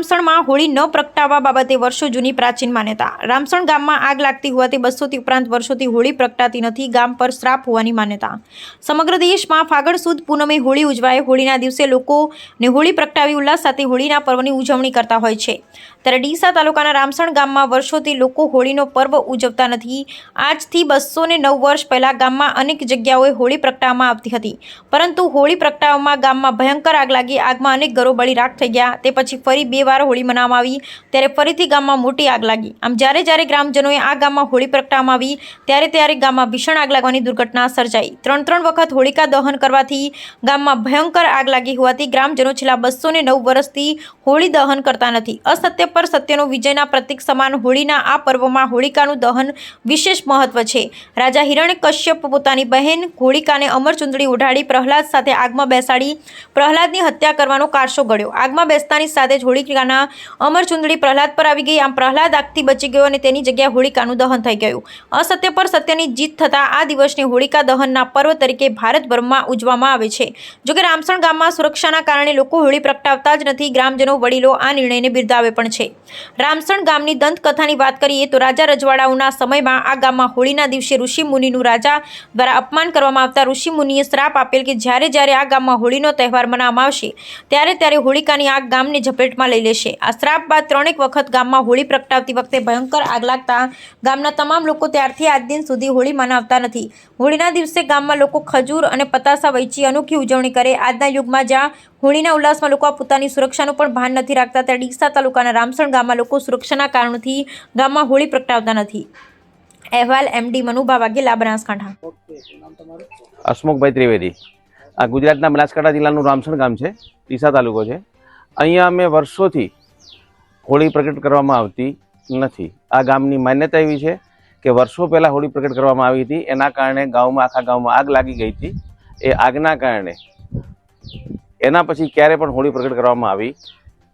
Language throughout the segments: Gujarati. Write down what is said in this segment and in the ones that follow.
રામસણમાં હોળી ન પ્રગટાવવા બાબતે વર્ષો જૂની પ્રાચીન માન્યતા। રામસણ ગામમાં આગ લાગતી હોવાથી 200થી ઉપરાંત વર્ષોથી હોળી પ્રગટાતી નથી। ગામ પર શ્રાપ હોવાની માન્યતા। સમગ્ર દેશમાં ફાગણ સુદ પૂનમે હોળી ઉજવાય। હોળીના દિવસે લોકોને હોળી પ્રગટાવી ઉલ્લાસ સાથે હોળીના પર્વની ઉજવણી કરતા હોય છે। ત્યારે ડીસા તાલુકાના રામસણ ગામમાં વર્ષોથી લોકો હોળીનો પર્વ ઉજવતા નથી। આજથી 209 વર્ષ પહેલા ગામમાં અનેક જગ્યાઓએ હોળી પ્રગટાવવામાં આવતી હતી, પરંતુ હોળી પ્રગટાવવામાં ગામમાં ભયંકર આગ લાગી। આગમાં અનેક ઘરો બળી રાખ થઈ ગયા। તે પછી ફરી 2 વાર હોળી મનાવવામાં આવી, ત્યારે ફરીથી ગામમાં મોટી આગ લાગી। આમ જ્યારે ગ્રામજનોએ આ ગામમાં હોળી પ્રગટાવવામાં આવી, ત્યારે ગામમાં ભીષણ આગ લાગવાની દુર્ઘટના સર્જાઈ। 3 વખત હોળિકા દહન કરવાથી ગામમાં ભયંકર આગ લાગી હોવાથી ગ્રામજનો છેલ્લા 209 વર્ષથી હોળી દહન કરતા નથી। અસત્ય પર સત્યનો વિજયના પ્રતીક સમાન હોળીના આ પર્વમાં હોળિકાનું દહન વિશેષ મહત્વ છે। રાજા હિરણ્યકશ્યપ પોતાની બહેન હોળિકાને અમરચુંદડી ઓઢાડી પ્રહલાદ સાથે આગમાં બેસાડી પ્રહલાદની હત્યા કરવાનો કારસો ઘડ્યો। આગમાં બેસતાની સાથે જ હોળિકાના અમરચુંદડી પ્રહલાદ પર આવી ગઈ। આમ પ્રહલાદ આગથી બચી ગયો અને તેની જગ્યાએ હોળિકાનું દહન થઈ ગયું। અસત્ય પર સત્યની જીત થતાં આ દિવસને હોળિકા દહનના પર્વ તરીકે ભારતભરમાં ઉજવવામાં આવે છે। જોકે રામસણ ગામમાં સુરક્ષાના કારણે લોકો હોળી પ્રગટાવતા જ નથી। ગ્રામજનો વડીલો આ નિર્ણયને બિરદાવે પણ છે। રામસણ ગામની દંતકથાની વાત કરીએ તો રાજા રજવાડાઓના સમયમાં આ ગામમાં હોળીના દિવસે ઋષિ મુનિનું રાજા દ્વારા અપમાન કરવામાં આવતા ઋષિ મુનિએ શ્રાપ આપેલ કે જ્યારે આ ગામમાં હોળીનો તહેવાર મનાવવામાં આવશે, ત્યારે હોળિકાની આગ ગામને ઝપેટમાં લઈ લેશે। આ શ્રાપ બાદ 3 વખત ગામમાં હોળી પ્રગટાવતી વખતે ભયંકર આગ લાગતા ગામના તમામ લોકો ત્યારથી આજ દિન સુધી હોળી મનાવતા નથી। હોળીના દિવસે ગામમાં લોકો ખજૂર અને પતાસા વહેંચી અનોખી ઉજવણી કરે। આજના યુગમાં જ્યાં હોળીના ઉલ્લાસમાં લોકો પોતાની સુરક્ષાનું પણ ભાન નથી રાખતા, ત્યારે ડીસા તાલુકાના રામસણ ગામમાં લોકો સુરક્ષાના કારણોથી ગામમાં હોળી પ્રગટાવતા નથી। અહેવાલ MD મનુભા વાઘેલા, બનાસકાંઠા। હસમુખભાઈ ત્રિવેદી। આ ગુજરાતના બનાસકાંઠા જિલ્લાનું રામસણ ગામ છે, ડીસા તાલુકો છે। અહીંયા અમે વર્ષોથી હોળી પ્રગટ કરવામાં આવતી નથી। આ ગામની માન્યતા એવી છે કે વર્ષો પહેલાં હોળી પ્રગટ કરવામાં આવી હતી, એના કારણે આખા ગામમાં આગ લાગી ગઈ હતી। એ આગના કારણે એના પછી ક્યારે પણ હોળી પ્રગટ કરવામાં આવી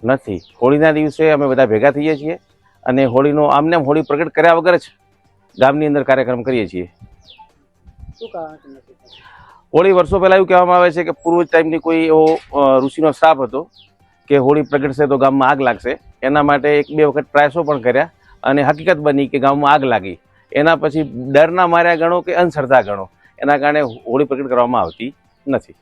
નથી। હોળીના દિવસે અમે બધા ભેગા થઈએ છીએ અને હોળીનો આમને હોળી પ્રગટ કર્યા વગર જ ગામની અંદર કાર્યક્રમ કરીએ છીએ। હોળી વર્ષો પહેલાં એવું કહેવામાં આવે છે કે પૂર્વ ટાઈમની કોઈ એવો ઋષિનો શ્રાપ હતો કે હોળી પ્રગટશે તો ગામમાં આગ લાગશે। એના માટે 1-2 વખત પ્રયાસો પણ કર્યા અને હકીકત બની કે ગામમાં આગ લાગી। એના પછી ડરના માર્યા ગણો કે અંધશ્રદ્ધા ગણો, એના કારણે હોળી પ્રગટ કરવામાં આવતી નથી।